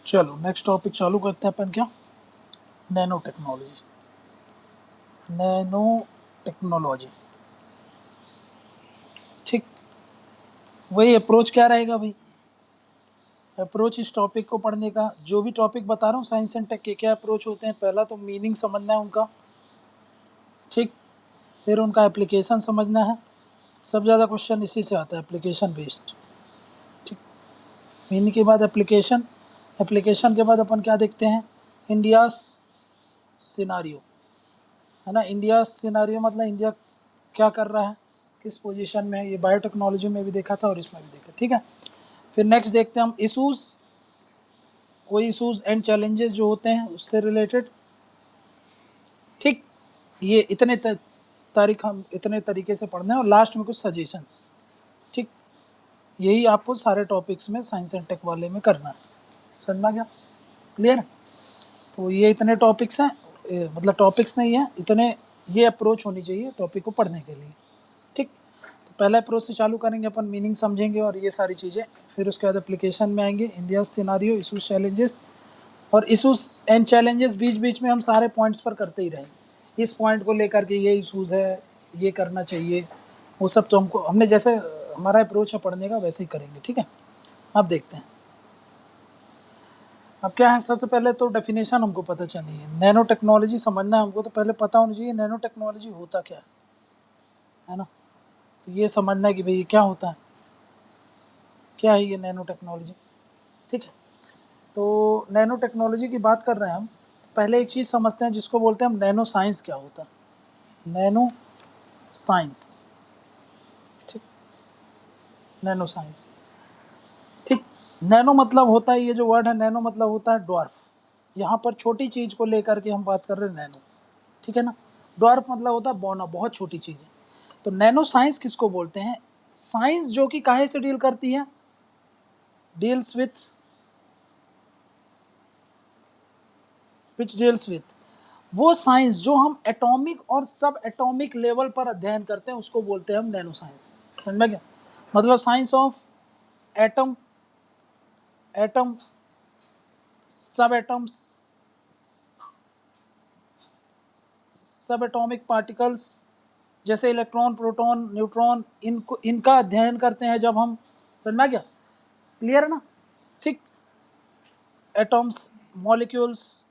चलो next topic चालू करते हैं अपन। क्या? Nano technology. नैनो टेक्नोलॉजी, ठीक। वही अप्रोच क्या रहेगा भाई? अप्रोच इस टॉपिक को पढ़ने का, जो भी टॉपिक बता रहा हूँ साइंस एंड टेक के क्या अप्रोच होते हैं, पहला तो मीनिंग समझना है उनका, ठीक। फिर उनका एप्लीकेशन समझना है। सब ज़्यादा क्वेश्चन इसी से आता है, एप्लीकेशन बेस्ड, ठीक। मीनिंग के बाद एप्लीकेशन, एप्लीकेशन के बाद अपन क्या देखते हैं? इंडिया सिनारियो, है ना। इंडिया सिनारियो मतलब इंडिया क्या कर रहा है, किस पोजीशन में है। ये बायोटेक्नोलॉजी में भी देखा था और इसमें भी देखा, ठीक है। फिर नेक्स्ट देखते हैं हम इशूज़, कोई इशूज़ एंड चैलेंजेस जो होते हैं उससे रिलेटेड, ठीक। ये इतने तारीख हम इतने तरीके से पढ़ना है और लास्ट में कुछ सजेशंस, ठीक। यही आपको सारे टॉपिक्स में साइंस एंड टेक वाले में करना है। समझना क्या? क्लियर? तो ये इतने टॉपिक्स हैं, मतलब टॉपिक्स नहीं है इतने, ये अप्रोच होनी चाहिए टॉपिक को पढ़ने के लिए, ठीक। तो पहला अप्रोच से चालू करेंगे अपन, मीनिंग समझेंगे और ये सारी चीज़ें। फिर उसके बाद एप्लीकेशन में आएंगे, इंडिया सिनारियो, इशूज चैलेंजेस, और इशूज एंड चैलेंजेस बीच बीच में हम सारे पॉइंट्स पर करते ही रहेंगे। इस पॉइंट को लेकर के ये इशूज़ है, ये करना चाहिए, वो सब तो हमने जैसे हमारा अप्रोच है पढ़ने का वैसे ही करेंगे, ठीक है। अब देखते हैं अब क्या है। सबसे पहले तो डेफिनेशन हमको पता चाहिए, नैनो टेक्नोलॉजी समझना है हमको, तो पहले पता होना चाहिए नैनो टेक्नोलॉजी होता क्या है ना। तो ये समझना है कि भाई ये क्या होता है, क्या है ये नैनो टेक्नोलॉजी, ठीक है। तो नैनो टेक्नोलॉजी की बात कर रहे हैं हम, पहले एक चीज़ समझते हैं जिसको बोलते हैं हम नैनो साइंस। क्या होता है नैनो साइंस, ठीक। नैनो साइंस, ठीक। नैनो मतलब होता है, ये जो वर्ड है नैनो मतलब होता है ड्वार्फ। यहाँ पर छोटी चीज़ को लेकर के हम बात कर रहे हैं नैनो, ठीक है ना। ड्वार्फ मतलब होता है बौना, बहुत छोटी चीज़ है। तो नैनो साइंस किसको बोलते हैं? साइंस जो कि काहे से डील करती है? Deals with, which deals with, वो साइंस जो हम एटॉमिक और सब एटॉमिक लेवल पर अध्ययन करते हैं उसको बोलते हैं हम नैनो साइंस। समझ में क्या? मतलब साइंस ऑफ एटम, एटम्स, सब एटम्स, सब एटॉमिक पार्टिकल्स, जैसे इलेक्ट्रॉन, प्रोटॉन, न्यूट्रॉन, इनको इनका अध्ययन करते हैं जब हम। समझ में क्या? क्लियर है ना, ठीक। एटम्स, मॉलिक्यूल्स,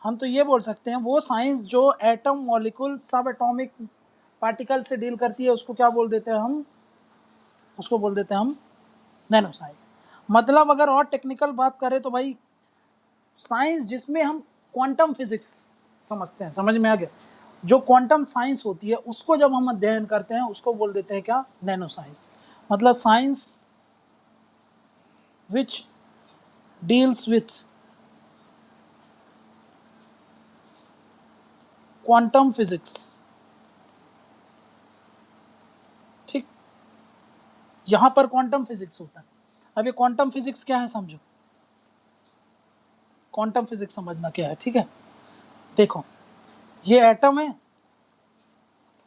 हम तो ये बोल सकते हैं वो साइंस जो एटम, मॉलिक्यूल, सब एटॉमिक पार्टिकल से डील करती है उसको क्या बोल देते हैं हम? उसको बोल देते हैं हम नैनो साइंस। मतलब अगर और टेक्निकल बात करें तो भाई साइंस जिसमें हम क्वांटम फिजिक्स समझते हैं, समझ में आ गया? जो क्वांटम साइंस होती है उसको जब हम अध्ययन करते हैं उसको बोल देते हैं क्या? Nano science. मतलब science which deals with quantum physics, ठीक। यहां पर क्वांटम फिजिक्स होता है। अब ये क्वांटम फिजिक्स क्या है समझो, क्वांटम फिजिक्स समझना क्या है, ठीक है। देखो ये एटम है,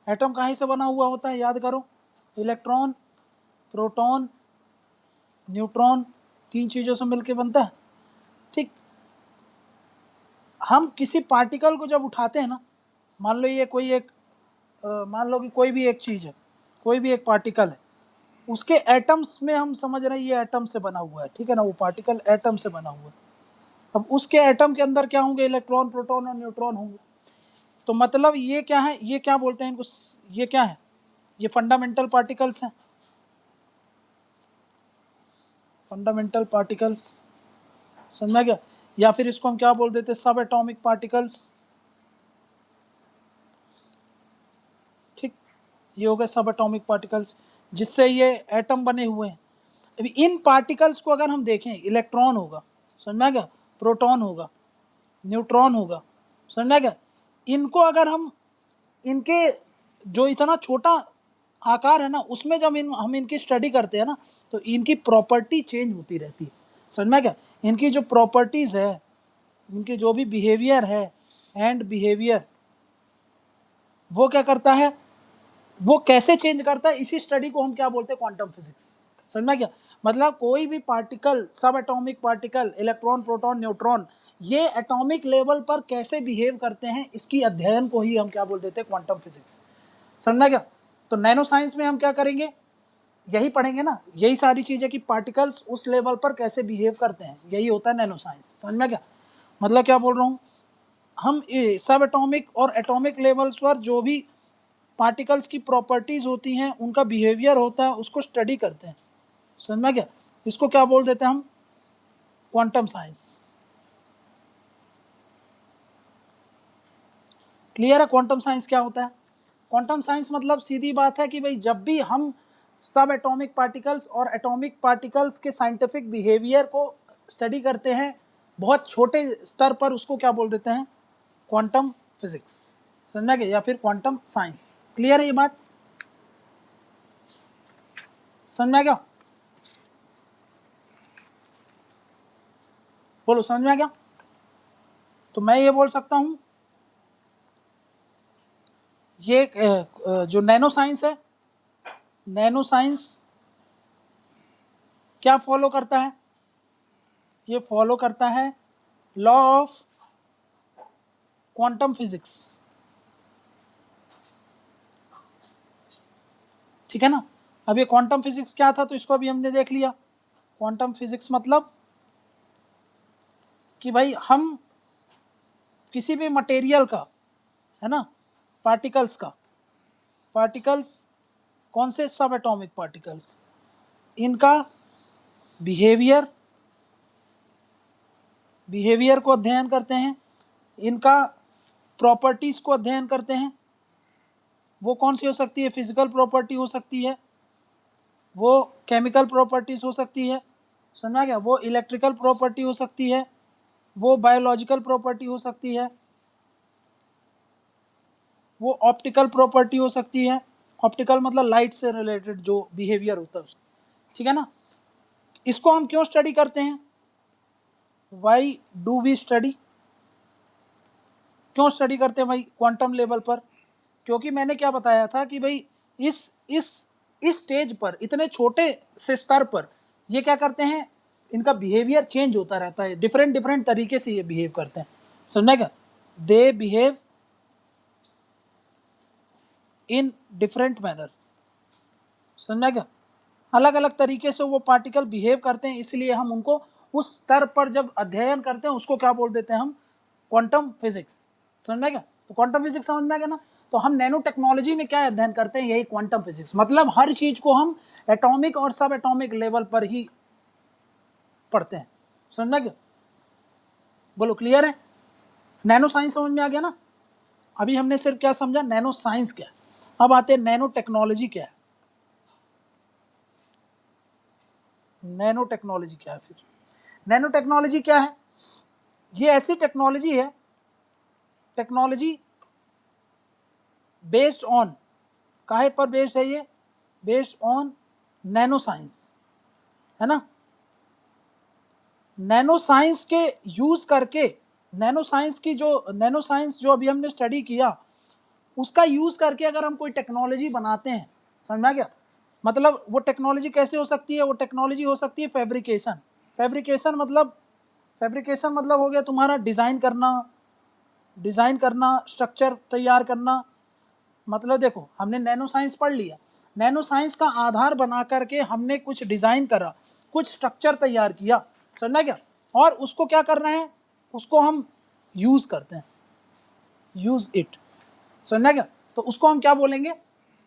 एटम कहाँ से बना हुआ होता है याद करो? इलेक्ट्रॉन, प्रोटॉन, न्यूट्रॉन, तीन चीज़ों से मिलके बनता है, ठीक। हम किसी पार्टिकल को जब उठाते हैं ना, मान लो ये कोई एक मान लो कि कोई भी एक चीज़ है, कोई भी एक पार्टिकल है, उसके एटम्स में हम समझ रहे हैं ये एटम से बना हुआ है, ठीक है ना, वो पार्टिकल एटम से बना हुआ है। अब उसके एटम के अंदर क्या होंगे? इलेक्ट्रॉन, प्रोटॉन और न्यूट्रॉन होंगे। तो मतलब ये क्या है, ये क्या बोलते हैं इनको, ये क्या है? ये फंडामेंटल पार्टिकल्स हैं, फंडामेंटल पार्टिकल्स। समझा क्या? या फिर इसको हम क्या बोल देते हैं? सब एटॉमिक पार्टिकल्स, ठीक। ये हो गए सब एटॉमिक पार्टिकल्स जिससे ये एटम बने हुए हैं। अभी इन पार्टिकल्स को अगर हम देखें, इलेक्ट्रॉन होगा, समझा क्या, प्रोटॉन होगा, न्यूट्रॉन होगा, समझा क्या, इनको अगर हम इनके जो इतना छोटा आकार है ना उसमें जब हम इनकी स्टडी करते हैं ना तो इनकी प्रॉपर्टी चेंज होती रहती है। समझ में क्या? इनकी जो प्रॉपर्टीज़ है, इनके जो भी बिहेवियर है, एंड बिहेवियर, वो क्या करता है, वो कैसे चेंज करता है, इसी स्टडी को हम क्या बोलते हैं? Quantum physics. समझ में क्या? मतलब कोई भी पार्टिकल, सब atomic particle, electron, proton, neutron, ये एटॉमिक लेवल पर कैसे बिहेव करते हैं, इसकी अध्ययन को ही हम क्या बोल देते हैं, क्वांटम फिजिक्स। समझना क्या? तो नैनो साइंस में हम क्या करेंगे, यही पढ़ेंगे ना, यही सारी चीजें कि पार्टिकल्स उस लेवल पर कैसे बिहेव करते हैं, यही होता है नैनो साइंस। समझ में क्या? मतलब क्या बोल रहा हूँ, हम सब एटॉमिक और एटॉमिक लेवल्स पर जो भी पार्टिकल्स की प्रॉपर्टीज होती हैं, उनका बिहेवियर होता है, उसको स्टडी करते हैं। समझ में क्या? इसको क्या बोल देते हैं हम, क्वांटम साइंस। क्लियर है क्वांटम साइंस क्या होता है? क्वांटम साइंस मतलब सीधी बात है कि भाई जब भी हम सब एटॉमिक पार्टिकल्स और एटॉमिक पार्टिकल्स के साइंटिफिक बिहेवियर को स्टडी करते हैं बहुत छोटे स्तर पर, उसको क्या बोल देते हैं, क्वांटम फिजिक्स। समझना क्या? या फिर क्वांटम साइंस। क्लियर है ये बात? समझना क्या? बोलो समझ में आ गया? तो मैं ये बोल सकता हूं, ये जो नैनो साइंस है, नैनो साइंस क्या फॉलो करता है, ये फॉलो करता है लॉ ऑफ क्वांटम फिजिक्स। ठीक है ना? अब ये क्वांटम फिजिक्स क्या था, तो इसको अभी हमने देख लिया। क्वांटम फिजिक्स मतलब कि भाई हम किसी भी मटेरियल का, है ना, पार्टिकल्स का, पार्टिकल्स कौन से, सब एटॉमिक पार्टिकल्स, इनका बिहेवियर, बिहेवियर को अध्ययन करते हैं, इनका प्रॉपर्टीज को अध्ययन करते हैं। वो कौन सी हो सकती है, फिजिकल प्रॉपर्टी हो सकती है, वो केमिकल प्रॉपर्टीज हो सकती है, समझा क्या, वो इलेक्ट्रिकल प्रॉपर्टी हो सकती है, वो बायोलॉजिकल प्रॉपर्टी हो सकती है, वो ऑप्टिकल प्रॉपर्टी हो सकती है। ऑप्टिकल मतलब लाइट से रिलेटेड जो बिहेवियर होता है उसका। ठीक है ना? इसको हम क्यों स्टडी करते हैं, वाई डू वी स्टडी, क्यों स्टडी करते हैं भाई क्वांटम लेवल पर? क्योंकि मैंने क्या बताया था कि भाई इस स्टेज पर, इतने छोटे से स्तर पर ये क्या करते हैं, इनका बिहेवियर चेंज होता रहता है, डिफरेंट डिफरेंट तरीके से ये बिहेव करते हैं। समझना क्या? They behave in different manner. समझना क्या? अलग अलग तरीके से वो पार्टिकल बिहेव करते हैं, इसलिए हम उनको उस स्तर पर जब अध्ययन करते हैं उसको क्या बोल देते हैं हम, क्वांटम फिजिक्स। समझ में क्या? तो क्वांटम फिजिक्स समझ में आ गया ना? तो हम नैनो टेक्नोलॉजी में क्या अध्ययन करते हैं, यही क्वांटम फिजिक्स। मतलब हर चीज को हम एटॉमिक और सब एटॉमिक लेवल पर ही पढ़ते हैं। समझ में क्या? बोलो क्लियर है? नैनो साइंस समझ में आ गया ना? अभी हमने सिर्फ क्या समझा, नैनो साइंस क्या है। अब आते हैं नैनो टेक्नोलॉजी क्या है। नैनो टेक्नोलॉजी क्या है? फिर नैनो टेक्नोलॉजी क्या है, ये ऐसी टेक्नोलॉजी है, टेक्नोलॉजी बेस्ड ऑन, काहे पर बेस्ड है ये, बेस्ड ऑन नैनो साइंस, है ना। नैनो साइंस के यूज करके, नैनो साइंस की जो, नैनो साइंस जो अभी हमने स्टडी किया उसका यूज करके अगर हम कोई टेक्नोलॉजी बनाते हैं, समझा क्या, मतलब वो टेक्नोलॉजी कैसे हो सकती है, वो टेक्नोलॉजी हो सकती है फैब्रिकेशन। फैब्रिकेशन मतलब, फैब्रिकेशन मतलब हो गया तुम्हारा डिज़ाइन करना, डिज़ाइन करना, स्ट्रक्चर तैयार करना। मतलब देखो हमने नैनो साइंस पढ़ लिया, नैनो साइंस का आधार बना करके हमने कुछ डिज़ाइन करा, कुछ स्ट्रक्चर तैयार किया, समझना क्या, और उसको क्या करना है, उसको हम यूज़ करते हैं, यूज़ इट, समझना क्या। तो उसको हम क्या बोलेंगे,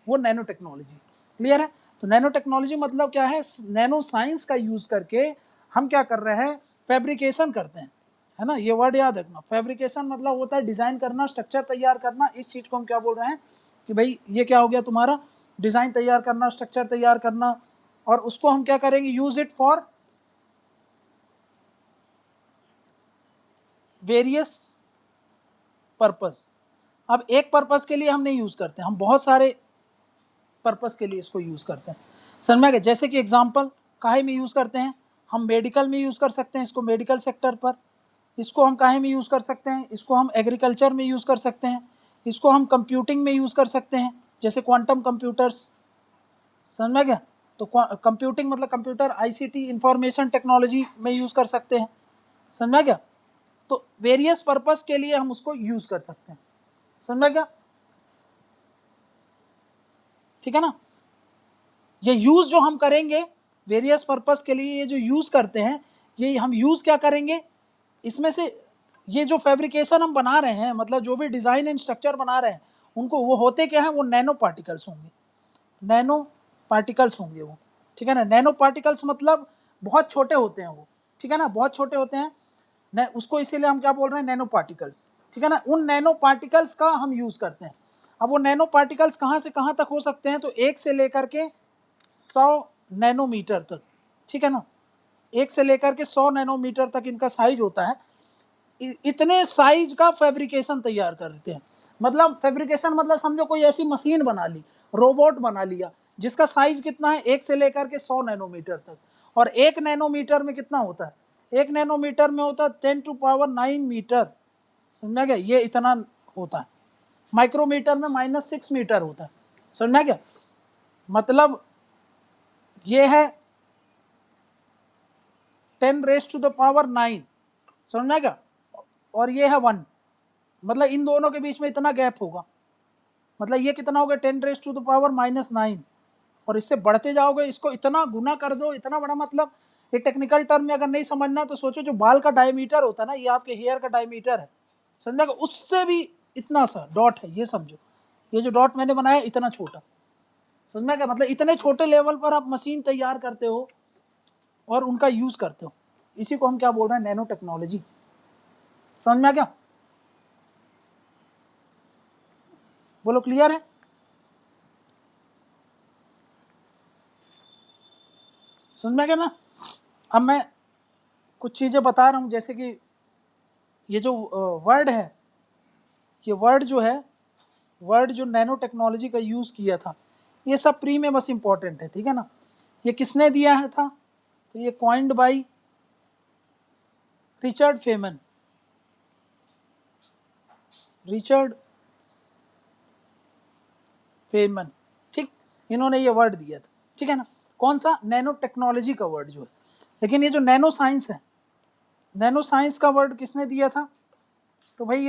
वो नैनो टेक्नोलॉजी। क्लियर है? तो नैनो टेक्नोलॉजी मतलब क्या है, नैनो साइंस का यूज़ करके हम क्या कर रहे हैं, फैब्रिकेशन करते हैं, है ना। ये वर्ड याद रखना, फैब्रिकेशन मतलब होता है डिज़ाइन करना, स्ट्रक्चर तैयार करना। इस चीज़ को हम क्या बोल रहे हैं कि भाई ये क्या हो गया तुम्हारा, डिज़ाइन तैयार करना, स्ट्रक्चर तैयार करना, और उसको हम क्या करेंगे, use it for various purpose. अब एक पर्पस के लिए हम नहीं यूज़ करते, हम बहुत सारे पर्पस के लिए इसको यूज़ करते हैं, समझ में आ गया। जैसे कि एग्जांपल काहे में यूज़ करते हैं, हम मेडिकल में यूज़ कर सकते हैं इसको, मेडिकल सेक्टर पर। इसको हम काहे में यूज़ कर सकते हैं, इसको हम एग्रीकल्चर में यूज़ कर सकते हैं, इसको हम कंप्यूटिंग में यूज़ कर सकते हैं, जैसे क्वांटम कंप्यूटर्स, समझ में आ गया। तो कंप्यूटिंग मतलब कंप्यूटर, आईसीटी, इंफॉर्मेशन टेक्नोलॉजी में यूज़ कर सकते हैं, समझा क्या? तो वेरियस पर्पस के लिए हम उसको यूज़ कर सकते हैं, समझा क्या? ठीक है ना? ये यूज़ जो हम करेंगे वेरियस पर्पस के लिए, ये जो यूज़ करते हैं, ये हम यूज़ क्या करेंगे, इसमें से ये जो फैब्रिकेशन हम बना रहे हैं, मतलब जो भी डिज़ाइन एंड स्ट्रक्चर बना रहे हैं, उनको वो होते क्या हैं, वो नैनो पार्टिकल्स होंगे, नैनो पार्टिकल्स होंगे वो, ठीक है ना? नैनो पार्टिकल्स मतलब बहुत छोटे होते हैं वो, ठीक है ना? बहुत छोटे होते हैं, उसको इसीलिए हम क्या बोल रहे हैं, नैनो पार्टिकल्स, ठीक है ना? उन नैनो पार्टिकल्स का हम यूज़ करते हैं। अब वो नैनो पार्टिकल्स कहाँ से कहाँ तक हो सकते हैं, तो 1 से लेकर के 100 नैनोमीटर तक, ठीक है ना? 1 से लेकर के 100 नैनोमीटर तक इनका साइज होता है। इतने साइज का फैब्रिकेशन तैयार करते हैं, मतलब फैब्रिकेशन मतलब समझो कोई ऐसी मशीन बना ली, रोबोट बना लिया, जिसका साइज कितना है, 1 से लेकर के 100 नैनोमीटर तक। और 1 नैनोमीटर में कितना होता है, 1 नैनोमीटर में होता है 10⁻⁹ मीटर, समझा क्या? ये इतना होता है। माइक्रोमीटर में -6 मीटर होता है, समझा क्या? मतलब ये है 10⁻⁹, समझा क्या? और ये है 1, मतलब इन दोनों के बीच में इतना गैप होगा, मतलब ये कितना होगा 10⁻⁻⁹, और इससे बढ़ते जाओगे, इसको इतना गुना कर दो, इतना बड़ा, मतलब ये टेक्निकल टर्म में अगर नहीं समझना तो सोचो, जो बाल का डायमीटर होता है ना, ये आपके हेयर का डायमीटर है, समझा? उससे भी इतना सा डॉट है, ये समझो, ये जो डॉट मैंने बनाया इतना छोटा, समझा क्या? मतलब इतने छोटे लेवल पर आप मशीन तैयार करते हो और उनका यूज करते हो, इसी को हम क्या बोल रहे हैं, नैनो टेक्नोलॉजी, समझ में आ क्या? बोलो, क्लियर है? समझ में आ गया ना? अब मैं कुछ चीज़ें बता रहा हूँ, जैसे कि ये जो वर्ड है, ये वर्ड जो है, वर्ड जो नैनो टेक्नोलॉजी का यूज़ किया था, ये सब प्री में बस इम्पॉर्टेंट है, ठीक है ना? ये किसने दिया है था, तो ये coined by Richard Feynman, Richard Feynman, ठीक, इन्होंने ये वर्ड दिया था, ठीक है ना? कौन सा, नैनो टेक्नोलॉजी का वर्ड जो है। लेकिन ये जो नैनो साइंस है, नैनो साइंस का वर्ड किसने दिया था, तो भाई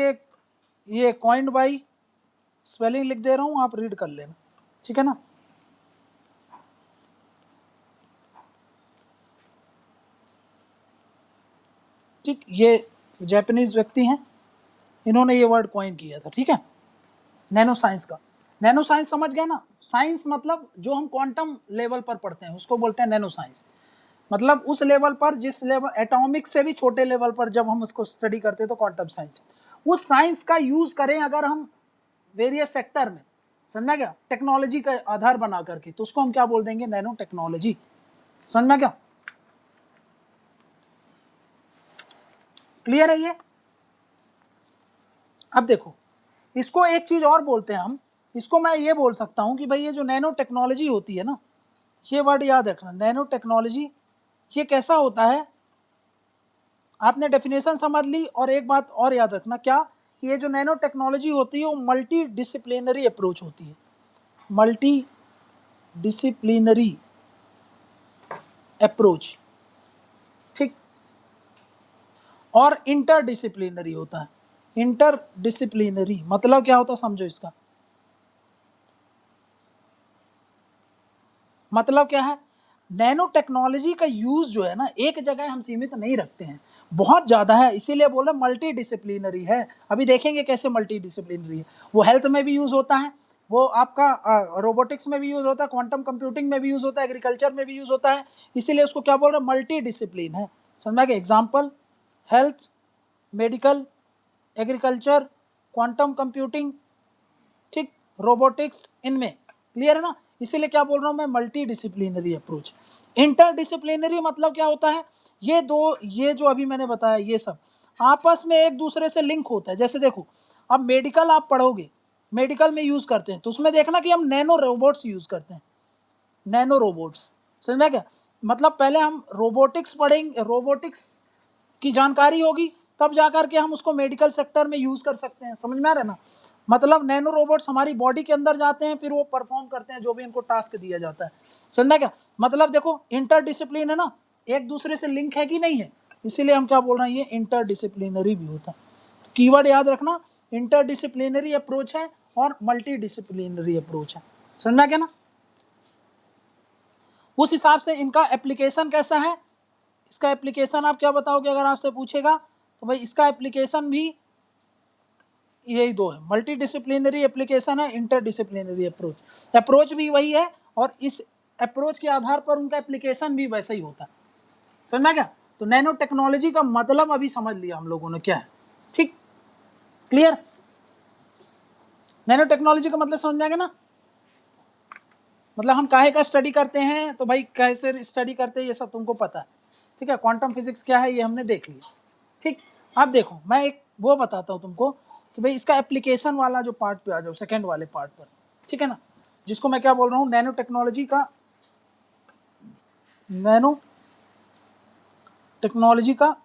ये कॉइंड बाई, स्पेलिंग लिख दे रहा हूँ, आप रीड कर लेना, ठीक है ना? ठीक, ये जापानीज व्यक्ति हैं, इन्होंने ये वर्ड कॉइन किया था, ठीक है, नैनो साइंस का। नैनो साइंस समझ गए ना? साइंस मतलब जो हम क्वांटम लेवल पर पढ़ते हैं उसको बोलते हैं नैनो साइंस, मतलब उस लेवल पर, जिस लेवल एटॉमिक से भी छोटे लेवल पर जब हम उसको स्टडी करते हैं तो क्वांटम साइंस। उस साइंस का यूज करें अगर हम वेरियस सेक्टर में, समझा क्या, टेक्नोलॉजी का आधार बना करके, तो उसको हम क्या बोल देंगे, नैनो टेक्नोलॉजी, समझा क्या? क्लियर है ये? अब देखो, इसको एक चीज और बोलते हैं हम, इसको मैं ये बोल सकता हूं कि भाई ये जो नैनो टेक्नोलॉजी होती है ना, ये वर्ड याद रखना, नैनो टेक्नोलॉजी, ये कैसा होता है, आपने डेफिनेशन समझ ली, और एक बात और याद रखना, क्या, कि ये जो नैनो टेक्नोलॉजी होती है वो मल्टी डिसिप्लिनरी अप्रोच होती है, मल्टी डिसिप्लिनरी अप्रोच, ठीक, और इंटर डिसिप्लिनरी होता है, इंटर डिसिप्लिनरी मतलब क्या होता है, समझो इसका मतलब क्या है। नैनो टेक्नोलॉजी का यूज जो है ना, एक जगह हम सीमित नहीं रखते हैं, बहुत ज़्यादा है, इसीलिए बोल रहे मल्टी डिसिप्लिनरी है। अभी देखेंगे कैसे मल्टी डिसिप्लिनरी है। वो हेल्थ में भी यूज़ होता है, वो आपका रोबोटिक्स में भी यूज़ होता है, क्वांटम कंप्यूटिंग में भी यूज़ होता है, एग्रीकल्चर में भी यूज़ होता है, इसीलिए उसको क्या बोल रहे हैं, मल्टी डिसिप्लिन है, समझा के? Example, health, medical, agriculture, quantum computing, ठीक, रोबोटिक्स, इनमें, क्लियर है ना? इसीलिए क्या बोल रहा हूं मैं, multi disciplinary approach. Inter disciplinary मतलब क्या होता है, ये दो, ये जो अभी मैंने बताया, ये सब आपस में एक दूसरे से लिंक होता है। जैसे देखो, अब मेडिकल आप पढ़ोगे, मेडिकल में यूज करते हैं, तो उसमें देखना कि हम नैनो रोबोट्स यूज करते हैं, नैनो रोबोट्स, समझा क्या? मतलब पहले हम रोबोटिक्स पढ़ेंगे, रोबोटिक्स की जानकारी होगी, तब जाकर के हम उसको मेडिकल सेक्टर में यूज कर सकते हैं। समझ में आ रहा है ना? मतलब नैनो रोबोट्स हमारी बॉडी के अंदर जाते हैं, फिर वो परफॉर्म करते हैं जो भी इनको टास्क दिया जाता है। समझना क्या मतलब? देखो इंटरडिसिप्लिन है ना, एक दूसरे से लिंक है कि नहीं है, इसीलिए हम क्या बोल रहे हैं, ये इंटरडिसिप्लिनरी भी होता है। कीवर्ड याद रखना, इंटरडिसिप्लिनरी अप्रोच है और मल्टी डिसिप्लिनरी अप्रोच है। समझना क्या ना? उस हिसाब से इनका एप्लीकेशन कैसा है, इसका एप्लीकेशन आप क्या बताओगे अगर आपसे पूछेगा तो भाई इसका एप्लीकेशन भी यही दो है, मल्टी डिसिप्लिनरी एप्लीकेशन है, इंटरडिसिप्लिनरी अप्रोच। अप्रोच भी वही है और इस अप्रोच के आधार पर उनका एप्लीकेशन भी वैसा ही होता है। समझना क्या? तो नैनो टेक्नोलॉजी का मतलब अभी समझ लिया हम लोगों ने क्या है। ठीक, क्लियर? नैनो टेक्नोलॉजी का मतलब समझ में आएगा ना? मतलब हम काहे का स्टडी करते हैं, तो भाई कैसे स्टडी करते हैं ये सब तुमको पता है। ठीक है, क्वांटम फिजिक्स क्या है ये हमने देख लिया। ठीक, अब देखो मैं एक वो बताता हूँ तुमको कि भाई इसका एप्लीकेशन वाला जो पार्ट पे आ जाओ, सेकेंड वाले पार्ट पर। ठीक है ना, जिसको मैं क्या बोल रहा हूँ, नैनो टेक्नोलॉजी का, नैनो टेक्नोलॉजी का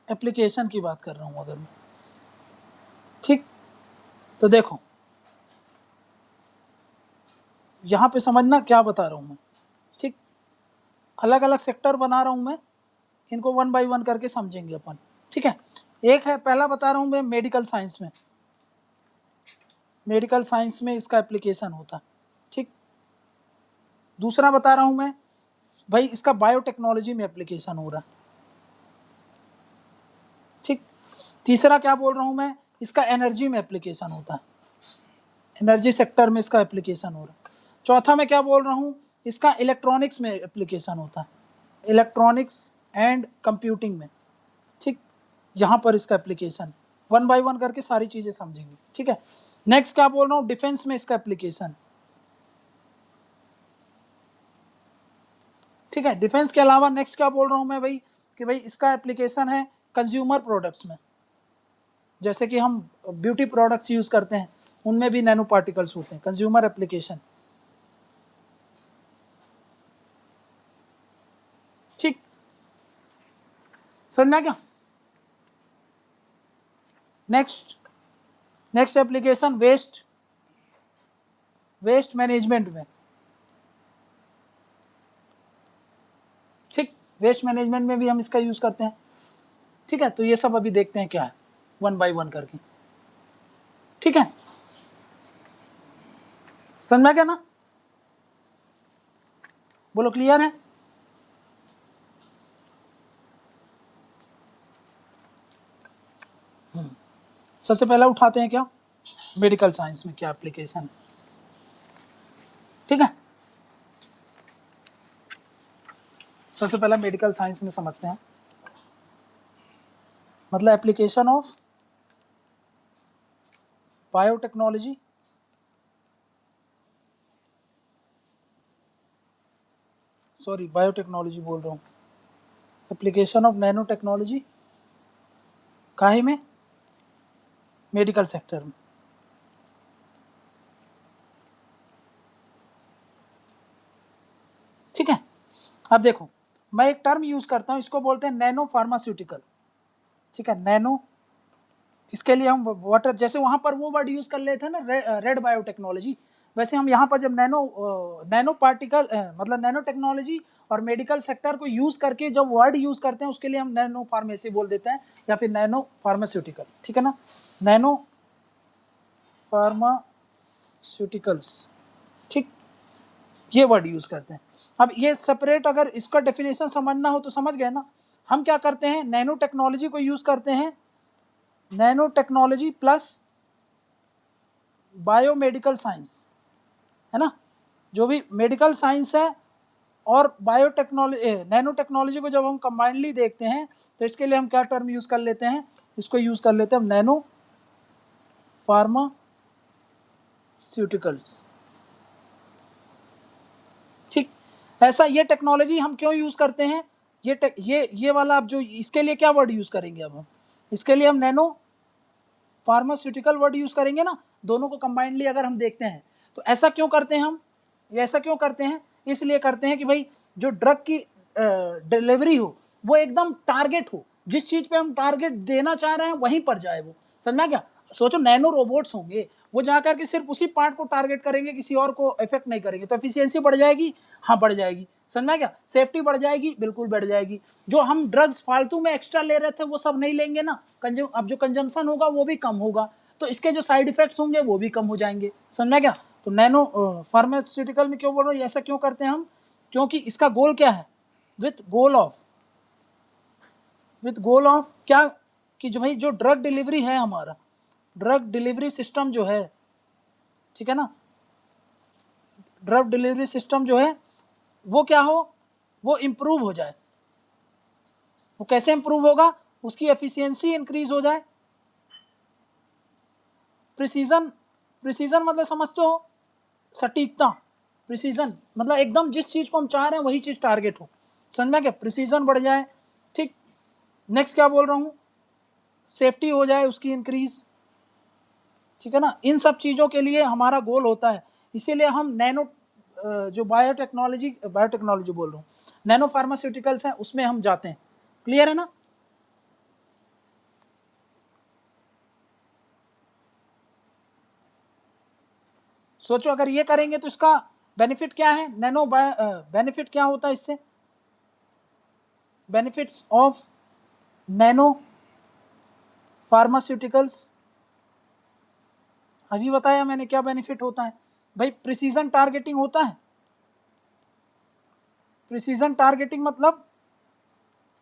एप्लीकेशन की बात कर रहा हूँ अगर मैं। ठीक, तो देखो यहाँ पे समझना क्या बता रहा हूँ मैं। ठीक, अलग अलग सेक्टर बना रहा हूँ मैं, इनको वन बाय वन करके समझेंगे अपन। ठीक है, एक है, पहला बता रहा हूँ मैं मेडिकल साइंस में, मेडिकल साइंस में इसका एप्लीकेशन होता है। ठीक, दूसरा बता रहा हूँ मैं भाई इसका बायोटेक्नोलॉजी में एप्लीकेशन हो रहा है। ठीक, तीसरा क्या बोल रहा हूँ मैं, इसका एनर्जी में एप्लीकेशन होता है, एनर्जी सेक्टर में इसका एप्लीकेशन हो रहा है। चौथा मैं क्या बोल रहा हूँ, इसका इलेक्ट्रॉनिक्स में एप्लीकेशन होता है, इलेक्ट्रॉनिक्स एंड कंप्यूटिंग में। ठीक, यहाँ पर इसका एप्लीकेशन, वन बाय वन करके सारी चीज़ें समझेंगे। ठीक है, नेक्स्ट क्या बोल रहा हूँ, डिफेंस में इसका एप्लीकेशन। ठीक है, डिफेंस के अलावा नेक्स्ट क्या बोल रहा हूँ मैं भाई कि भाई इसका एप्लीकेशन है कंज्यूमर प्रोडक्ट्स में, जैसे कि हम ब्यूटी प्रोडक्ट्स यूज़ करते हैं उनमें भी नैनो पार्टिकल्स होते हैं, कंज्यूमर एप्लीकेशन। ठीक, समझना क्या? नेक्स्ट एप्लीकेशन वेस्ट मैनेजमेंट में। ठीक, वेस्ट मैनेजमेंट में भी हम इसका यूज़ करते हैं। ठीक है, तो ये सब अभी देखते हैं क्या है, वन बाय वन करके। ठीक है, समझ में क्या ना? बोलो क्लियर है? सबसे पहला उठाते हैं क्या, मेडिकल साइंस में क्या एप्लीकेशन। ठीक है, सबसे पहला मेडिकल साइंस में समझते हैं, मतलब एप्लीकेशन ऑफ बायोटेक्नोलॉजी बायोटेक्नोलॉजी बोल रहा हूँ, एप्लीकेशन ऑफ नैनो टेक्नोलॉजी काहे में, मेडिकल सेक्टर में। ठीक है, अब देखो मैं एक टर्म यूज करता हूँ, इसको बोलते हैं नैनो फार्मास्यूटिकल। ठीक है, नैनो, इसके लिए हम वाटर, जैसे वहां पर वो वर्ड यूज कर लेते हैं ना रेड बायोटेक्नोलॉजी, वैसे हम यहाँ पर जब नैनो पार्टिकल मतलब नैनो टेक्नोलॉजी और मेडिकल सेक्टर को यूज करके जब वर्ड यूज करते हैं उसके लिए हम नैनो फार्मेसी बोल देते हैं या फिर नैनो फार्मास्यूटिकल। ठीक है ना, नैनो फार्मास्यूटिकल्स। ठीक, ये वर्ड यूज करते हैं। अब ये सेपरेट अगर इसका डेफिनेशन समझना हो तो समझ गए ना, हम क्या करते हैं, नैनो टेक्नोलॉजी को यूज करते हैं, nano technology plus biomedical science, है ना, जो भी मेडिकल साइंस है और बायोटेक्नोलॉजी, नैनो टेक्नोलॉजी को जब हम कंबाइनली देखते हैं तो इसके लिए हम क्या टर्म यूज कर लेते हैं, इसको यूज कर लेते हैं नैनो फार्मास्यूटिकल्स। ठीक, ऐसा ये टेक्नोलॉजी हम क्यों यूज करते हैं, ये वाला अब जो इसके लिए क्या वर्ड यूज करेंगे, अब हम इसके लिए हम नैनो फार्मास्यूटिकल वर्ड यूज करेंगे ना, दोनों को कंबाइनली अगर हम देखते हैं तो ऐसा क्यों करते हैं हम, ये ऐसा क्यों करते हैं, इसलिए करते हैं कि भाई जो ड्रग की डिलीवरी हो वो एकदम टारगेट हो, जिस चीज पे हम टारगेट देना चाह रहे हैं वहीं पर जाए वो, समझना क्या। सोचो नैनो रोबोट्स होंगे, वो जाकर के सिर्फ उसी पार्ट को टारगेट करेंगे, किसी और को इफेक्ट नहीं करेंगे, तो एफिशिएंसी बढ़ जाएगी, हाँ बढ़ जाएगी, समझना क्या। सेफ्टी बढ़ जाएगी, बिल्कुल बढ़ जाएगी। जो हम ड्रग्स फालतू में एक्स्ट्रा ले रहे थे वो सब नहीं लेंगे ना, अब जो कंजम्पशन होगा वो भी कम होगा, तो इसके जो साइड इफेक्ट्स होंगे वो भी कम हो जाएंगे, समझना क्या। तो नैनो फार्मास्यूटिकल में क्यों बोल रहे हो, ऐसा क्यों करते हैं हम, क्योंकि इसका गोल क्या है, विथ गोल ऑफ क्या, कि जो भाई जो ड्रग डिलीवरी है, हमारा ड्रग डिलीवरी सिस्टम जो है, ठीक है ना, ड्रग डिलीवरी सिस्टम जो है वो क्या हो, वो इम्प्रूव हो जाए। वो कैसे इम्प्रूव होगा, उसकी एफिशिएंसी इंक्रीज हो जाए। प्रिसीजन मतलब समझते हो, सटीकता। प्रिसीजन मतलब एकदम जिस चीज को हम चाह रहे हैं वही चीज टारगेट हो, समझ में क्या, प्रिसीजन बढ़ जाए, ठीक। नेक्स्ट क्या बोल रहा हूं, सेफ्टी हो जाए उसकी इंक्रीज, ठीक है ना। इन सब चीजों के लिए हमारा गोल होता है, इसीलिए हम नैनो जो बायोटेक्नोलॉजी बोल रहा हूँ, नैनो फार्मास्यूटिकल्स हैं उसमें हम जाते हैं। क्लियर है ना। सोचो अगर ये करेंगे तो इसका बेनिफिट क्या है, बेनिफिट क्या होता है इससे, बेनिफिट्स ऑफ नैनो फार्मास्यूटिकल्स, अभी बताया मैंने क्या बेनिफिट होता है भाई। प्रिसीजन टारगेटिंग होता है, प्रिसीजन टारगेटिंग मतलब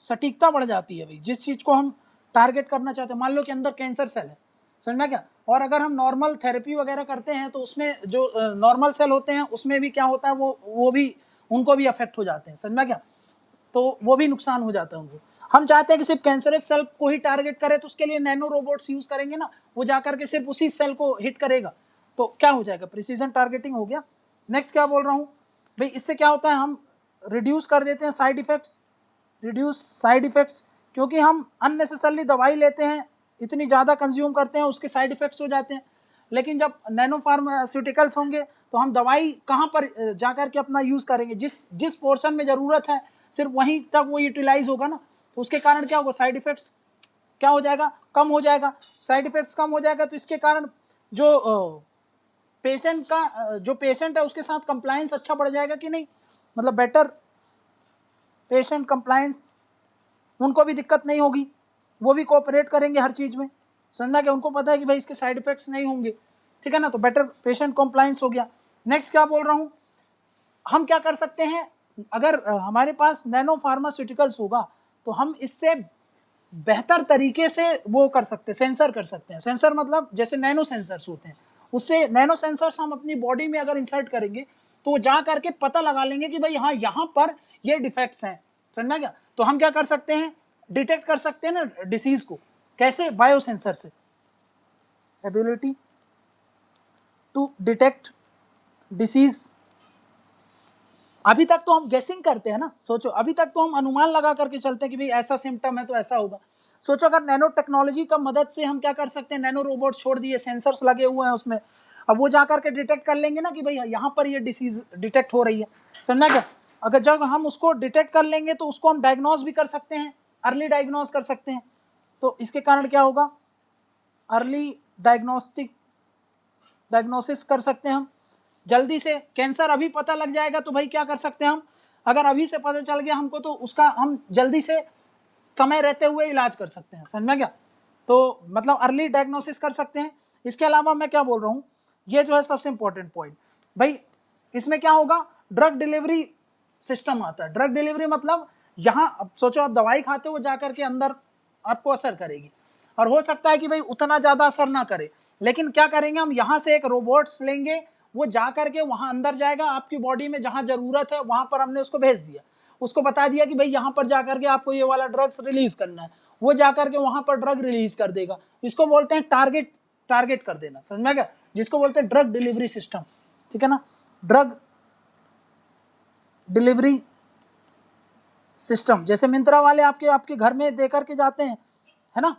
सटीकता बढ़ जाती है भाई, जिस चीज को हम टारगेट करना चाहते हैं। मान लो कि अंदर कैंसर सेल है, समझना क्या, और अगर हम नॉर्मल थेरेपी वगैरह करते हैं तो उसमें जो नॉर्मल सेल होते हैं उसमें भी क्या होता है, वो भी उनको भी अफेक्ट हो जाते हैं, समझना क्या, तो वो भी नुकसान हो जाता है उनको। हम चाहते हैं कि सिर्फ कैंसरस सेल को ही टारगेट करे, तो उसके लिए नैनो रोबोट्स यूज करेंगे ना, वो जाकर के सिर्फ उसी सेल को हिट करेगा, तो क्या हो जाएगा, प्रिसीजन टारगेटिंग हो गया। नेक्स्ट क्या बोल रहा हूँ भाई, इससे क्या होता है, हम रिड्यूस कर देते हैं साइड इफेक्ट्स, क्योंकि हम अननेसेसरली दवाई लेते हैं, इतनी ज़्यादा कंज्यूम करते हैं, उसके साइड इफेक्ट्स हो जाते हैं। लेकिन जब नैनो फार्मास्यूटिकल्स होंगे तो हम दवाई कहाँ पर जाकर के अपना यूज़ करेंगे, जिस पोर्शन में ज़रूरत है सिर्फ वहीं तक वो यूटिलाइज होगा ना, तो उसके कारण क्या होगा, साइड इफेक्ट्स क्या हो जाएगा, कम हो जाएगा। साइड इफेक्ट्स कम हो जाएगा तो इसके कारण जो पेशेंट है उसके साथ कंप्लायंस अच्छा बढ़ जाएगा कि नहीं, मतलब बेटर पेशेंट कंप्लायंस, उनको भी दिक्कत नहीं होगी, वो भी कोऑपरेट करेंगे हर चीज़ में, समझना कि उनको पता है कि भाई इसके साइड इफेक्ट्स नहीं होंगे, ठीक है ना, तो बेटर पेशेंट कंप्लायंस हो गया। नेक्स्ट क्या बोल रहा हूँ, हम क्या कर सकते हैं, अगर हमारे पास नैनो फार्मास्यूटिकल्स होगा तो हम इससे बेहतर तरीके से वो कर सकते हैं, सेंसर कर सकते हैं। सेंसर मतलब जैसे नैनो सेंसर्स होते हैं, उससे नैनो सेंसर्स हम अपनी बॉडी में अगर इंसर्ट करेंगे तो वो जा करके पता लगा लेंगे कि भाई हाँ यहाँ पर ये डिफेक्ट्स हैं, समझना क्या। तो हम क्या कर सकते हैं, डिटेक्ट कर सकते हैं ना डिसीज को, कैसे, बायोसेंसर से, एबिलिटी टू डिटेक्ट डिसीज। अभी तक तो हम गेसिंग करते हैं ना, सोचो अभी तक तो हम अनुमान लगा करके चलते हैं कि भाई ऐसा सिम्टम है तो ऐसा होगा। सोचो अगर नैनो टेक्नोलॉजी का मदद से हम क्या कर सकते हैं, नैनो रोबोट छोड़ दिए, सेंसर्स लगे हुए हैं उसमें, अब वो जा करके डिटेक्ट कर लेंगे ना कि भाई यहाँ पर ये डिसीज डिटेक्ट हो रही है, समझना क्या। अगर जब हम उसको डिटेक्ट कर लेंगे तो उसको हम डायग्नोज भी कर सकते हैं, अर्ली डायग्नोज कर सकते हैं, तो इसके कारण क्या होगा, अर्ली डायग्नोसिस कर सकते हैं हम जल्दी से। कैंसर अभी पता लग जाएगा तो भाई क्या कर सकते हैं हम, अगर अभी से पता चल गया हमको तो उसका हम जल्दी से समय रहते हुए इलाज कर सकते हैं, समझ में क्या, तो मतलब अर्ली डायग्नोसिस कर सकते हैं। इसके अलावा मैं क्या बोल रहा हूँ, ये जो है सबसे इंपॉर्टेंट पॉइंट भाई, इसमें क्या होगा, ड्रग डिलीवरी सिस्टम आता है। ड्रग डिलीवरी मतलब यहाँ अब सोचो आप दवाई खाते हो, जाकर के अंदर आपको असर करेगी, और हो सकता है कि भाई उतना ज़्यादा असर ना करे, लेकिन क्या करेंगे हम, यहाँ से एक रोबोट्स लेंगे, वो जा करके वहाँ अंदर जाएगा, आपकी बॉडी में जहाँ ज़रूरत है वहाँ पर हमने उसको भेज दिया, उसको बता दिया कि भाई यहाँ पर जा करके आपको ये वाला ड्रग्स रिलीज करना है, वो जा करके वहाँ पर ड्रग रिलीज कर देगा। इसको बोलते हैं टारगेट कर देना, समझ में क्या, जिसको बोलते हैं ड्रग डिलीवरी सिस्टम, ठीक है ना, ड्रग डिलीवरी सिस्टम। जैसे मिंत्रा वाले आपके घर में दे करके जाते हैं, है ना,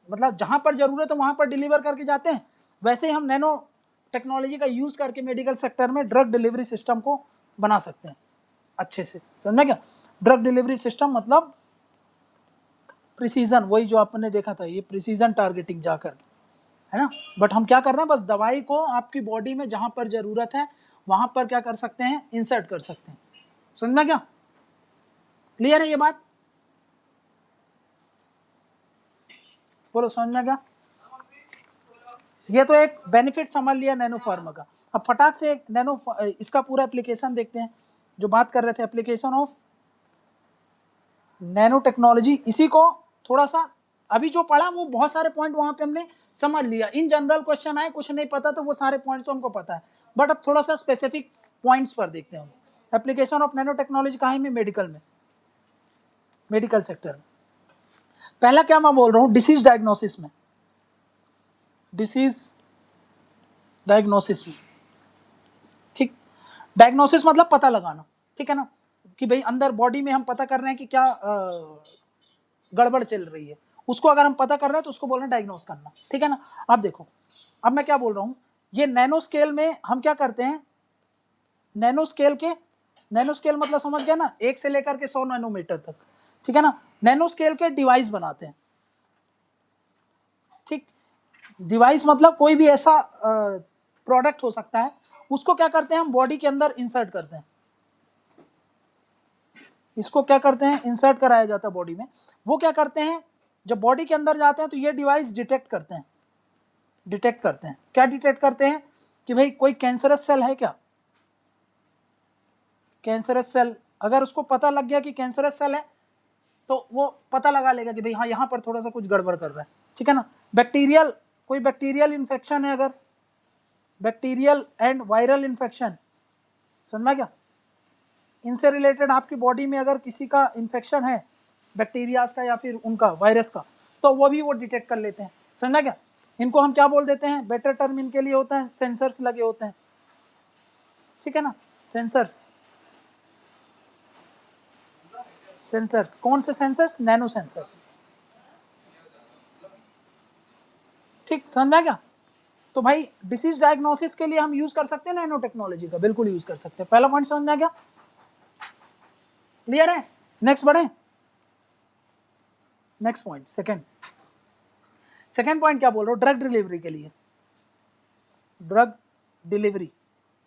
मतलब जहां पर जरूरत है वहां पर डिलीवर करके जाते हैं, वैसे ही हम नैनो टेक्नोलॉजी का यूज करके मेडिकल सेक्टर में ड्रग डिलीवरी सिस्टम को बना सकते हैं अच्छे से, समझना क्या। ड्रग डिलीवरी सिस्टम मतलब प्रिसीजन, वही जो आपने देखा था, ये प्रिसीजन टारगेटिंग जाकर, है ना। बट हम क्या कर रहे हैं, बस दवाई को आपकी बॉडी में जहां पर जरूरत है वहां पर क्या कर सकते हैं, इंसर्ट कर सकते हैं। समझ में क्या, क्लियर है ये बात, बोलो समझ में क्या। ये तो एक बेनिफिट समझ लिया नैनो फार्मा का। अब फटाक से एक नैनो इसका पूरा एप्लीकेशन देखते हैं, जो बात कर रहे थे एप्लीकेशन ऑफ नैनो टेक्नोलॉजी। इसी को थोड़ा सा अभी जो पढ़ा वो बहुत सारे पॉइंट वहां पे हमने समझ लिया। इन जनरल क्वेश्चन आए, कुछ नहीं पता तो वो सारे पॉइंट्स तो हमको पता है, बट अब थोड़ा सा स्पेसिफिक पॉइंट्स पर देखते हैं। एप्लीकेशन ऑफ नैनो टेक्नोलॉजी कहाँ में, मेडिकल में, मेडिकल सेक्टर में। पहला क्या मैं बोल रहा हूँ, डिसीज डायग्नोसिस में, डिसीज डायग्नोसिस में, ठीक। डायग्नोसिस मतलब पता लगाना, ठीक है ना, कि भाई अंदर बॉडी में हम पता कर रहे हैं कि क्या गड़बड़ चल रही है, उसको अगर हम पता कर रहे हैं तो उसको बोल रहे हैं डायग्नोस करना, ठीक है ना। अब देखो, अब मैं क्या बोल रहा हूँ, ये नैनो स्केल में हम क्या करते हैं, नैनो स्केल मतलब समझ गया ना, 1 से लेकर के 100 नैनोमीटर तक, ठीक है ना। नैनो स्केल के डिवाइस बनाते हैं, ठीक। डिवाइस मतलब कोई भी ऐसा प्रोडक्ट हो सकता है, उसको क्या करते हैं हम बॉडी के अंदर इंसर्ट करते हैं, इसको क्या करते हैं, इंसर्ट कराया जाता है बॉडी में। वो क्या करते हैं, जब बॉडी के अंदर जाते हैं तो ये डिवाइस डिटेक्ट करते हैं, क्या डिटेक्ट करते हैं, कि भाई कोई कैंसरस सेल है क्या, कैंसरस सेल, अगर उसको पता लग गया कि कैंसरस सेल है तो वो पता लगा लेगा कि भाई हाँ यहाँ पर थोड़ा सा कुछ गड़बड़ कर रहा है, ठीक है ना। बैक्टीरियल, कोई बैक्टीरियल इन्फेक्शन है, अगर बैक्टीरियल एंड वायरल इन्फेक्शन, समझ में क्या, इनसे रिलेटेड आपकी बॉडी में अगर किसी का इन्फेक्शन है, बैक्टीरियाज का या फिर उनका वायरस का, तो वो भी वो डिटेक्ट कर लेते हैं, समझना क्या। इनको हम क्या बोल देते हैं, बेटर टर्म इनके लिए होता है, सेंसर्स लगे होते हैं, ठीक है ना, सेंसर्स। सेंसर्स कौन से सेंसर्स, नैनो सेंसर्स, ठीक, समझ में क्या। तो भाई डिसीज डायग्नोसिस के लिए हम यूज कर सकते हैं नैनो टेक्नोलॉजी का, बिल्कुल यूज कर सकते हैं। पहला पॉइंट समझ में क्या, क्लियर है। नेक्स्ट बढ़े, नेक्स्ट पॉइंट, सेकंड पॉइंट क्या बोल रहा हूँ, ड्रग डिलीवरी के लिए, ड्रग डिलीवरी।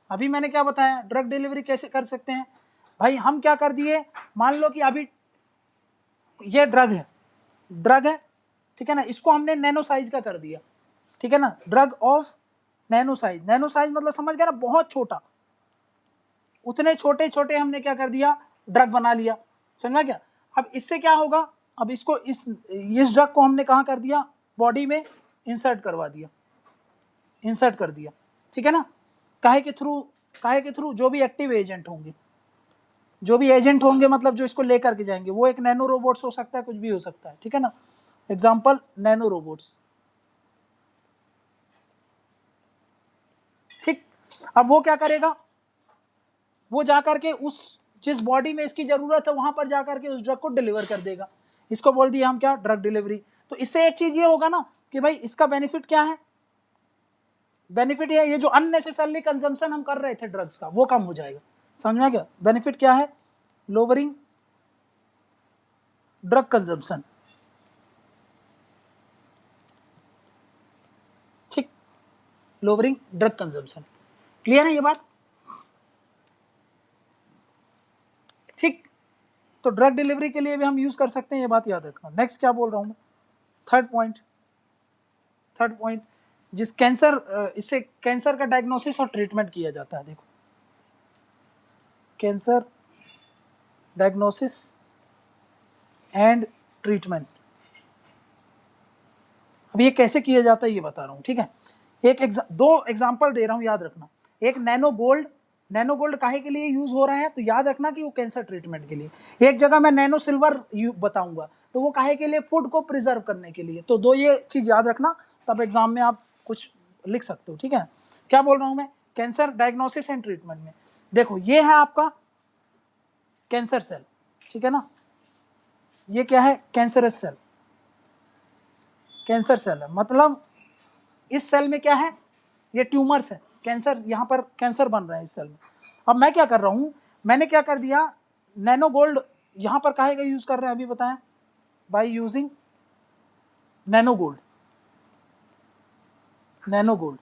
अभी मैंने क्या बताया, ड्रग डिलीवरी कैसे कर सकते हैं भाई, हम क्या कर दिए, मान लो कि अभी ये ड्रग है, ठीक है ना, इसको हमने नैनो साइज का कर दिया, ठीक है ना, ड्रग ऑफ नैनो साइज मतलब समझ गया ना, बहुत छोटा, उतने छोटे छोटे हमने क्या कर दिया, ड्रग बना लिया, समझा क्या। अब इससे क्या होगा, अब इसको इस ड्रग को हमने कहाँ कर दिया, बॉडी में इंसर्ट कर दिया, ठीक है ना। काहे के थ्रू, जो भी एक्टिव एजेंट होंगे, मतलब जो इसको लेकर के जाएंगे, वो एक नैनो रोबोट्स हो सकता है, कुछ भी हो सकता है, ठीक है ना। एग्जाम्पल नैनो रोबोट्स, ठीक। अब वो क्या करेगा, वो जाकर के जिस बॉडी में इसकी जरूरत है वहां पर जाकर के उस ड्रग को डिलीवर कर देगा, इसको बोल दिया हम क्या, ड्रग डिलीवरी। तो इससे एक चीज ये होगा ना कि भाई इसका बेनिफिट क्या है, बेनिफिट ये जो अननेसेसरली कंजम्पशन हम कर रहे थे ड्रग्स का, वो कम हो जाएगा, समझ में क्या। बेनिफिट क्या है, लोअरिंग ड्रग कंजम्पशन, ठीक, लोअरिंग ड्रग कंजम्पशन, क्लियर है ये बात, ठीक। तो ड्रग डिलीवरी के लिए भी हम यूज कर सकते हैं, ये बात याद रखना। नेक्स्ट क्या बोल रहा हूं मैं, थर्ड पॉइंट, जिस इससे कैंसर का डायग्नोसिस और ट्रीटमेंट किया जाता है। देखो, कैंसर डायग्नोसिस एंड ट्रीटमेंट, अब ये कैसे किया जाता है ये बता रहा हूँ, ठीक है। दो एग्जांपल दे रहा हूँ, याद रखना। एक नैनो गोल्ड काहे के लिए यूज हो रहा है, तो याद रखना कि वो कैंसर ट्रीटमेंट के लिए। एक जगह मैं नैनो सिल्वर बताऊंगा, तो वो काहे के लिए, फूड को प्रिजर्व करने के लिए। तो दो ये चीज याद रखना, तब एग्जाम में आप कुछ लिख सकते हो, ठीक है। क्या बोल रहा हूँ मैं, कैंसर डायग्नोसिस एंड ट्रीटमेंट में देखो, ये है आपका कैंसर सेल, ठीक है ना, ये क्या है, कैंसर सेल है, मतलब इस सेल में क्या है, ये ट्यूमर्स है, कैंसर, यहाँ पर कैंसर बन रहा है इस सेल में। अब मैं क्या कर रहा हूँ, मैंने क्या कर दिया, नैनो गोल्ड यहाँ पर काहे का यूज कर रहे हैं अभी बताएं, by using nano gold, nano gold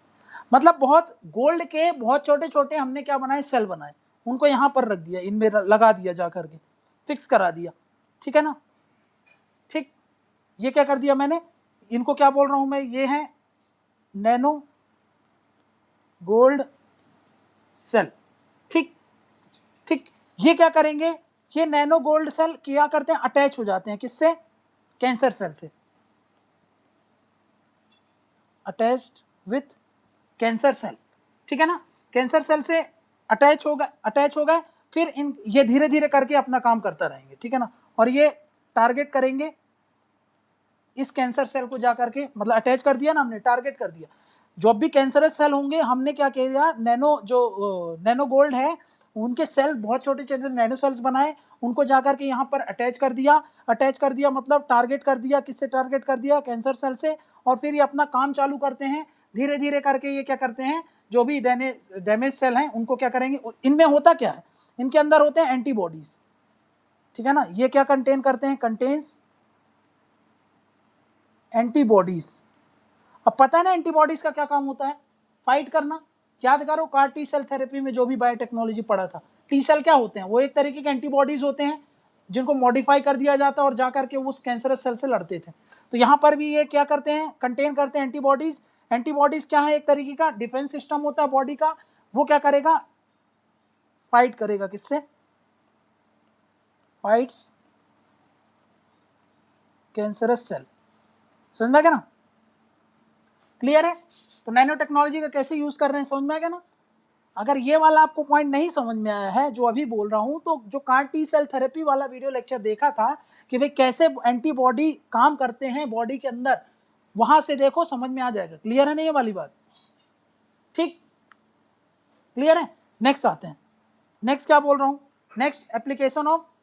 मतलब बहुत गोल्ड के बहुत छोटे छोटे हमने क्या बनाए, सेल बनाए, उनको यहां पर रख दिया, इनमें लगा दिया, जा करके फिक्स करा दिया, ठीक है ना। ठीक, ये क्या कर दिया मैंने, इनको क्या बोल रहा हूं मैं, ये है नैनो गोल्ड सेल। ठीक ठीक, ये क्या करेंगे, ये नैनो गोल्ड सेल क्या करते हैं, अटैच हो जाते हैं, किससे, कैंसर सेल से, अटैच्ड विथ कैंसर सेल, ठीक है ना। कैंसर सेल से अटैच हो गए, फिर इन ये धीरे धीरे करके अपना काम करता रहेंगे, ठीक है ना। और ये टारगेट करेंगे इस कैंसर सेल को जाकर के, मतलब अटैच कर दिया ना हमने, टारगेट कर दिया, जो भी कैंसरस सेल होंगे हमने क्या किया, नैनो गोल्ड है उनके सेल बहुत छोटे छोटे नैनो सेल्स बनाए, उनको जाकर के यहाँ पर अटैच कर दिया मतलब टारगेट कर दिया, किससे टारगेट कर दिया, कैंसर सेल से। और फिर ये अपना काम चालू करते हैं, धीरे धीरे करके ये क्या करते हैं, जो भी डैमेज सेल हैं उनको क्या करेंगे, इनमें होता क्या है, इनके अंदर होते हैं एंटीबॉडीज, ठीक है ना। ये क्या कंटेन करते हैं, कंटेन्स एंटीबॉडीज। अब पता है ना एंटीबॉडीज का क्या काम होता है, फाइट करना। याद करो कार टी सेल थेरेपी में जो भी बायोटेक्नोलॉजी पढ़ा था, टी सेल क्या होते हैं, वो एक तरीके के एंटीबॉडीज होते हैं जिनको मॉडिफाई कर दिया जाता है और जाकर के उस कैंसरस सेल से लड़ते थे। तो यहाँ पर भी ये क्या करते हैं, कंटेन करते हैं एंटीबॉडीज। एंटीबॉडीज क्या है, एक तरीके का डिफेंस सिस्टम होता है बॉडी का, वो क्या करेगा, फाइट करेगा, किससे, फाइट्स कैंसरस सेल। समझ गया ना, क्लियर है। तो नैनो टेक्नोलॉजी का कैसे यूज कर रहे हैं, समझ में आ गया ना। अगर ये वाला आपको पॉइंट नहीं समझ में आया है जो अभी बोल रहा हूं, तो जो कार टी सेल थेरेपी वाला वीडियो लेक्चर देखा था कि भाई कैसे एंटीबॉडी काम करते हैं बॉडी के अंदर, वहां से देखो, समझ में आ जाएगा। क्लियर है ना ये वाली बात, ठीक, क्लियर है। नेक्स्ट आते हैं, नेक्स्ट क्या बोल रहा हूं, next application of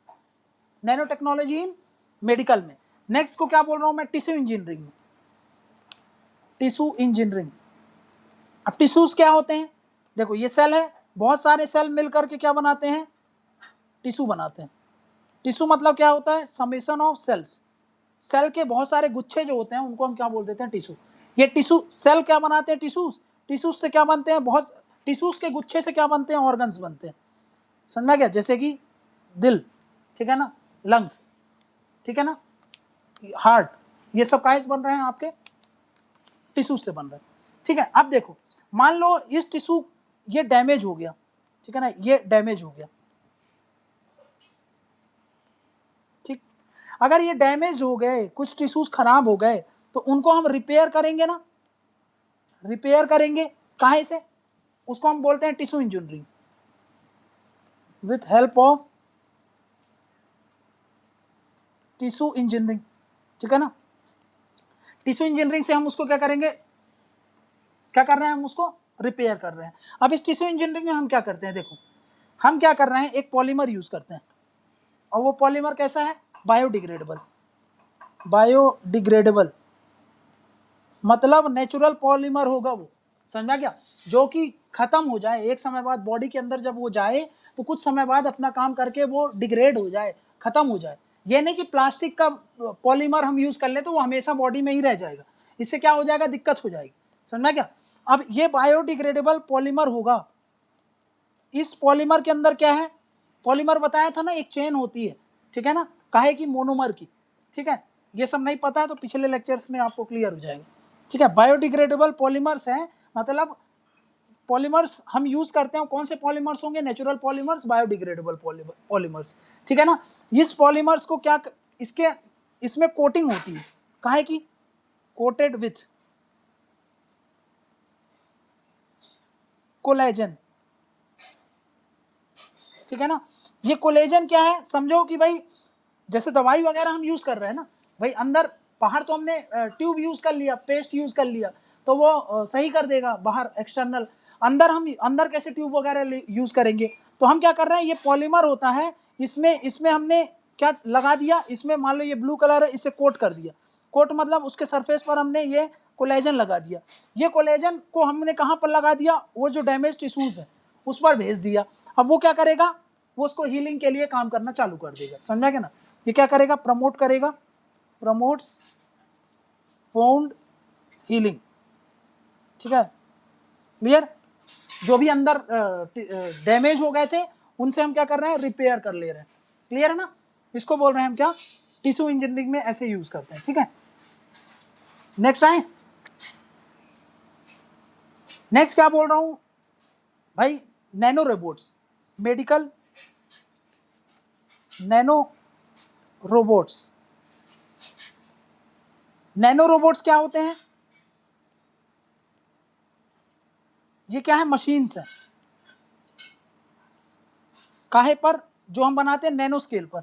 nano technology in medical में। नेक्स्ट को क्या बोल रहा हूं मैं, टिश्यू इंजीनियरिंग में, टिश्यू इंजीनियरिंग। अब टिश्यूज क्या होते हैं, देखो ये सेल है, बहुत सारे सेल मिलकर के क्या बनाते हैं, टिश्यू बनाते हैं। टिश्यू मतलब क्या होता है, समेशन ऑफ सेल्स, सेल के बहुत सारे गुच्छे जो होते हैं उनको हम क्या बोल देते हैं, टिश्यू। ये टिश्यू सेल क्या बनाते हैं, टिश्यूज, टिश्यूज से क्या बनते हैं, बहुत टिश्यूज के गुच्छे से क्या बनते हैं, ऑर्गन्स बनते हैं। समझ में गया, जैसे कि दिल, ठीक है ना, लंग्स, ठीक है ना, हार्ट, ये सब काहे से बन रहे हैं, आपके टिश्यूज से बन रहे हैं, ठीक है। अब देखो, मान लो इस टिश्यू ये डैमेज हो गया, ठीक है ना, ये डैमेज हो गया, ठीक। अगर ये डैमेज हो गए, कुछ टिश्यूज खराब हो गए, तो उनको हम रिपेयर करेंगे ना, रिपेयर करेंगे काहे से, उसको हम बोलते हैं tissue engineering, with help of tissue engineering, ठीक है ना। टिश्यू इंजीनियरिंग से हम उसको क्या करेंगे, क्या कर रहे हैं, हम उसको रिपेयर कर रहे हैं। अब इस टिश्यू इंजीनियरिंग में हम क्या करते हैं, देखो हम क्या कर रहे हैं, एक पॉलीमर यूज करते हैं, और वो पॉलीमर कैसा है, बायोडिग्रेडेबल, बायोडिग्रेडेबल मतलब नेचुरल पॉलीमर होगा वो, समझ में गया, जो कि खत्म हो जाए एक समय बाद, बॉडी के अंदर जब वो जाए तो कुछ समय बाद अपना काम करके वो डिग्रेड हो जाए, खत्म हो जाए। ये नहीं कि प्लास्टिक का पॉलीमर हम यूज कर ले तो वो हमेशा बॉडी में ही रह जाएगा, इससे क्या हो जाएगा, दिक्कत हो जाएगी, समझ में क्या। अब ये बायोडिग्रेडेबल पॉलीमर होगा, इस पॉलीमर के अंदर क्या है, पॉलीमर बताया था ना, एक चेन होती है, ठीक है ना, काहे की, मोनोमर की, ठीक है। ये सब नहीं पता है तो पिछले लेक्चर्स में आपको क्लियर हो जाएगा, ठीक है। बायोडिग्रेडेबल पॉलीमर्स हैं, मतलब पॉलीमर्स हम यूज करते हैं, कौन से पॉलीमर्स होंगे, नेचुरल पॉलीमर्स, बायोडिग्रेडेबल पॉलीमर्स, ठीक है ना। इस पॉलीमर्स को क्या, इसके इसमें कोटिंग होती है, काहे की, कोटेड विथ कोलेजन, ठीक है ना। ये कोलेजन क्या है, समझो कि भाई जैसे दवाई वगैरह हम यूज कर रहे हैं ना, भाई अंदर, बाहर तो हमने ट्यूब यूज कर लिया, पेस्ट यूज कर लिया, तो वो सही कर देगा बाहर एक्सटर्नल, अंदर हम अंदर कैसे ट्यूब वगैरह यूज करेंगे। तो हम क्या कर रहे हैं, ये पॉलीमर होता है, इसमें इसमें हमने क्या लगा दिया, इसमें मान लो ये ब्लू कलर है, इसे कोट कर दिया, कोट मतलब उसके सरफेस पर हमने ये कोलेजन लगा दिया। ये कोलेजन को हमने कहाँ पर लगा दिया, वो जो डैमेज टिश्यूज है उस पर भेज दिया। अब वो क्या करेगा, वो उसको हीलिंग के लिए काम करना चालू कर देगा, समझा क्या ना। ये क्या करेगा, प्रमोट करेगा, प्रमोट्स वोंड हीलिंग, ठीक है, क्लियर। जो भी अंदर डैमेज हो गए थे उनसे हम क्या कर रहे हैं, रिपेयर कर ले रहे हैं, क्लियर है ना। इसको बोल रहे हैं हम क्या, टिश्यू इंजीनियरिंग में ऐसे यूज करते हैं, ठीक है। नेक्स्ट आए, नेक्स्ट क्या बोल रहा हूं भाई, nano robots, medical nano robots. Nano robots क्या होते हैं, ये क्या है, मशीन्स है, काहे पर, जो हम बनाते हैं नैनो स्केल पर,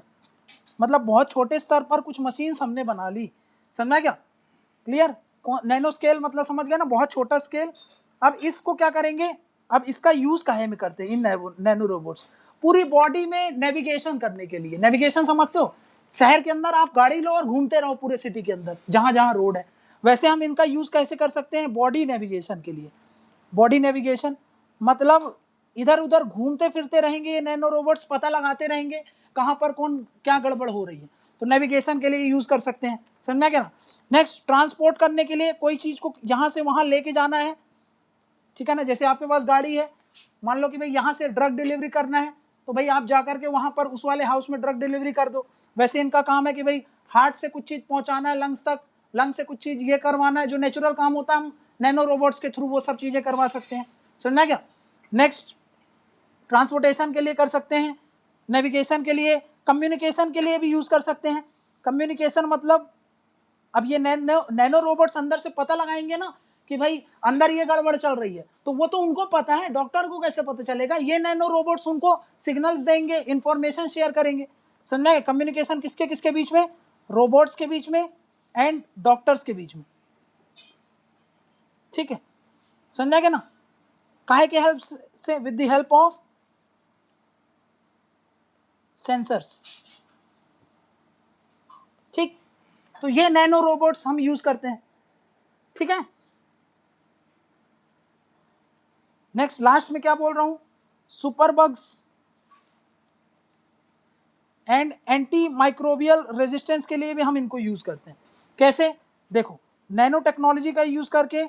मतलब बहुत छोटे स्तर पर कुछ मशीन्स हमने बना ली, समझा क्या, क्लियर। नैनो स्केल मतलब समझ गया ना, बहुत छोटा स्केल। अब इसको क्या करेंगे, अब इसका यूज काहे में करते हैं इन नैनो रोबोट्स, पूरी बॉडी में नेविगेशन करने के लिए। नेविगेशन समझते हो, शहर के अंदर आप गाड़ी लो और घूमते रहो पूरे सिटी के अंदर जहां जहां रोड है, वैसे हम इनका यूज कैसे कर सकते हैं, बॉडी नेविगेशन के लिए। बॉडी नेविगेशन मतलब इधर उधर घूमते फिरते रहेंगे ये नैनो रोबोट्स, पता लगाते रहेंगे कहां पर कौन क्या गड़बड़ हो रही है, तो नेविगेशन के लिए यूज कर सकते हैं, समझना क्या ना। नेक्स्ट, ट्रांसपोर्ट करने के लिए, कोई चीज को यहां से वहां लेके जाना है, ठीक है ना, जैसे आपके पास गाड़ी है, मान लो कि भाई यहां से ड्रग डिलीवरी करना है, तो भाई आप जाकर के वहां पर उस वाले हाउस में ड्रग डिलीवरी कर दो। वैसे इनका काम है कि भाई हार्ट से कुछ चीज पहुंचाना है लंग्स तक, लंग से कुछ चीज ये करवाना है, जो नेचुरल काम होता है हम नैनो रोबोट्स के थ्रू वो सब चीजें करवा सकते हैं, समझना क्या। नेक्स्ट, ट्रांसपोर्टेशन के लिए कर सकते हैं, नेविगेशन के लिए, कम्युनिकेशन के लिए भी यूज कर सकते हैं। कम्युनिकेशन मतलब अब ये नैनो रोबोट्स अंदर से पता लगाएंगे ना कि भाई अंदर ये गड़बड़ चल रही है, तो वो तो उनको पता है, डॉक्टर को कैसे पता चलेगा, ये नैनो रोबोट्स उनको सिग्नल्स देंगे, इंफॉर्मेशन शेयर करेंगे, समझना है। कम्युनिकेशन किसके किसके बीच में, रोबोट्स के बीच में एंड डॉक्टर्स के बीच में, ठीक है, समझा क्या ना। काहे के हेल्प से, with the help of sensors, ठीक। तो ये नैनो रोबोट्स हम यूज करते हैं, ठीक है। नेक्स्ट, लास्ट में क्या बोल रहा हूं, super bugs and anti microbial resistance के लिए भी हम इनको यूज करते हैं। कैसे, देखो, नैनो टेक्नोलॉजी का यूज करके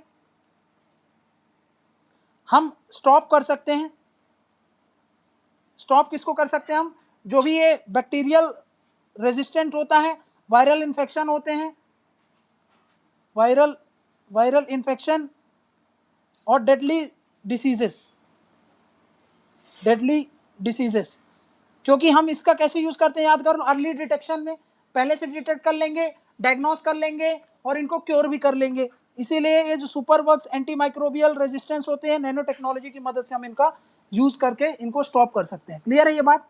हम स्टॉप कर सकते हैं, स्टॉप किसको कर सकते हैं हम, जो भी ये बैक्टीरियल रेजिस्टेंट होता है, वायरल इन्फेक्शन होते हैं, वायरल इन्फेक्शन और डेडली डिसीजेस, क्योंकि हम इसका कैसे यूज करते हैं, याद करो, अर्ली डिटेक्शन में, पहले से डिटेक्ट कर लेंगे, डायग्नोस कर लेंगे और इनको क्योर भी कर लेंगे। इसीलिए ये जो super bugs anti microbial resistance होते हैं, नैनो टेक्नोलॉजी की मदद से हम इनका यूज करके इनको स्टॉप कर सकते हैं, क्लियर है ये बात।